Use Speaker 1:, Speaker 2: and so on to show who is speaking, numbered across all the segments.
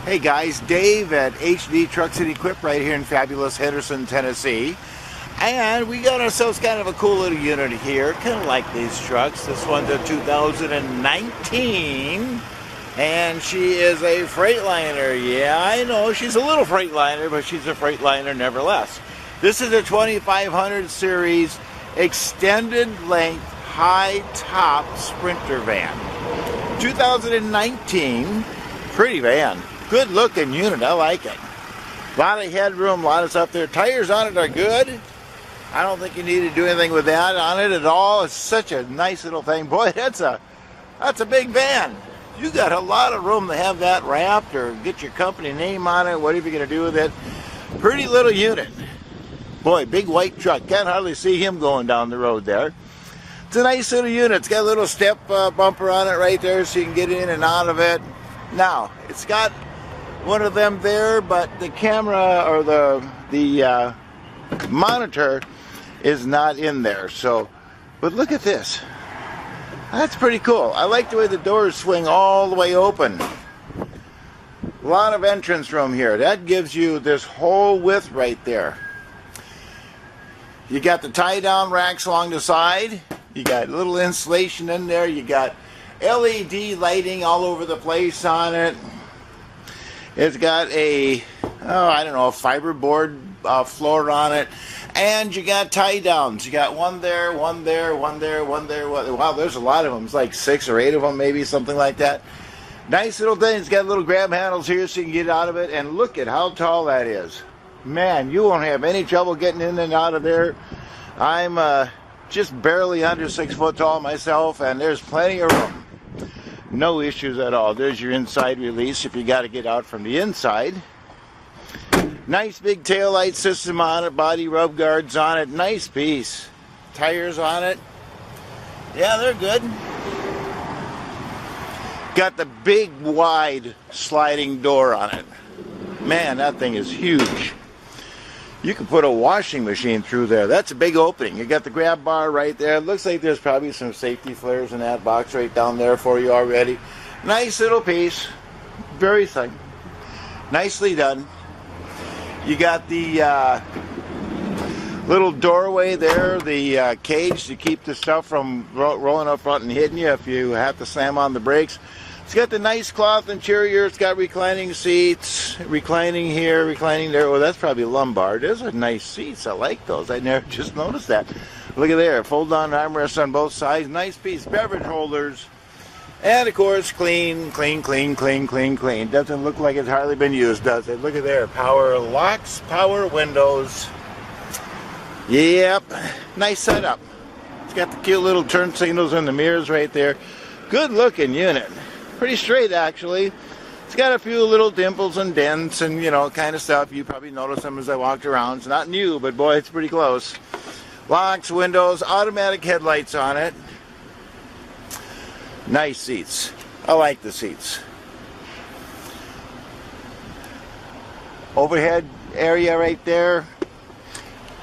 Speaker 1: Hey guys, Dave at HD Trucks and Equip right here in fabulous Henderson, Tennessee. And we got ourselves kind of a cool little unit here, kind of like these trucks. This one's a 2019, and she is a Freightliner. Yeah, I know, she's a little Freightliner, but she's a Freightliner nevertheless. This is a 2500 series extended length high top Sprinter van. 2019, pretty van. Good looking unit, I like it. A lot of headroom, a lot of stuff there. Tires on it are good. I don't think you need to do anything with that on it at all. It's such a nice little thing. Boy, that's a big van. You got a lot of room to have that wrapped or get your company name on it, whatever you're going to do with it. Pretty little unit. Boy, big white truck. Can't hardly see him going down the road there. It's a nice little unit. It's got a little step bumper on it right there so you can get in and out of it. Now, it's got one of them there, but the camera or the monitor is not in there. So, but look at this. That's pretty cool. I like the way the doors swing all the way open. A lot of entrance room here. That gives you this whole width right there. You got the tie-down racks along the side. You got a little insulation in there. You got LED lighting all over the place on it. It's got a, I don't know, a fiberboard floor on it. And you got tie downs. You got one there, one there, one there, one there. Wow, there's a lot of them. It's like 6 or 8 of them, maybe, something like that. Nice little thing. It's got little grab handles here so you can get out of it. And look at how tall that is. Man, you won't have any trouble getting in and out of there. I'm just barely under 6 foot tall myself, and there's plenty of room. No issues at all. There's your inside release if you got to get out from the inside. Nice big taillight system on it, body rub guards on it, nice piece. Tires on it. Yeah, they're good. Got the big wide sliding door on it. Man, that thing is huge. You can put a washing machine through there. That's a big opening. You got the grab bar right there. It looks like there's probably some safety flares in that box right down there for you already. Nice little piece. Very thin. Nicely done. You got the little doorway there, the cage to keep the stuff from rolling up front and hitting you if you have to slam on the brakes. It's got the nice cloth interior. It's got reclining seats, reclining here, reclining there. Well, that's probably lumbar. Those are nice seats. I like those. I never just noticed that. Look at there. Fold-down armrests on both sides. Nice piece. Beverage holders. And, of course, clean, clean, clean, clean, clean, clean. Doesn't look like it's hardly been used, does it? Look at there. Power locks, power windows. Yep. Nice setup. It's got the cute little turn signals in the mirrors right there. Good-looking unit. Pretty straight, actually. It's got a few little dimples and dents and, you know, kind of stuff. You probably noticed them as I walked around. It's not new, but boy, it's pretty close. Locks, windows, automatic headlights on it. Nice seats. I like the seats. Overhead area right there.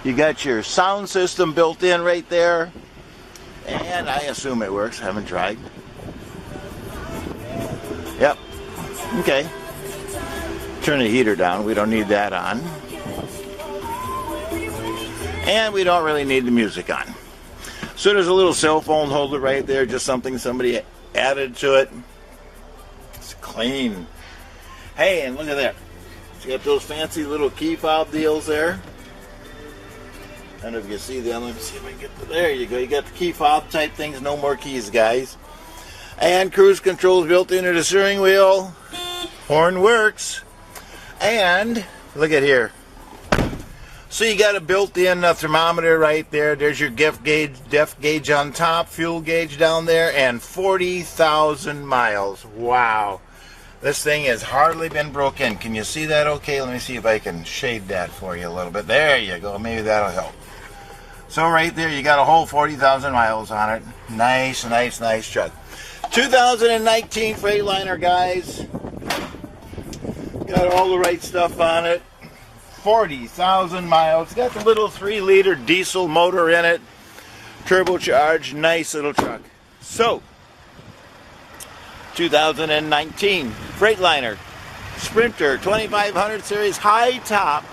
Speaker 1: You got your sound system built in right there. And I assume it works. I haven't tried. Yep. Okay. Turn the heater down. We don't need that on. And we don't really need the music on. So there's a little cell phone holder right there. Just something somebody added to it. It's clean. Hey, and look at that. It's got those fancy little key fob deals there. I don't know if you can see them. Let me see if I can get to there. You go. You got the key fob type things. No more keys, guys. And cruise controls built into the steering wheel. Horn works. And look at here. So you got a built-in thermometer right there. There's your depth gauge on top, fuel gauge down there, and 40,000 miles. Wow. This thing has hardly been broken. Can you see that okay? Let me see if I can shade that for you a little bit. There you go. Maybe that'll help. So right there, you got a whole 40,000 miles on it. Nice, nice, nice truck. 2019 Freightliner, guys. Got all the right stuff on it. 40,000 miles. Got the little 3-liter diesel motor in it. Turbocharged, nice little truck. So, 2019 Freightliner. Sprinter 2500 series high top,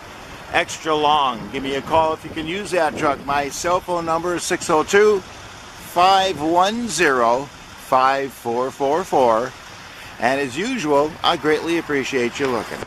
Speaker 1: extra long. Give me a call if you can use that truck. My cell phone number is 602-510-5444. And as usual, I greatly appreciate you looking.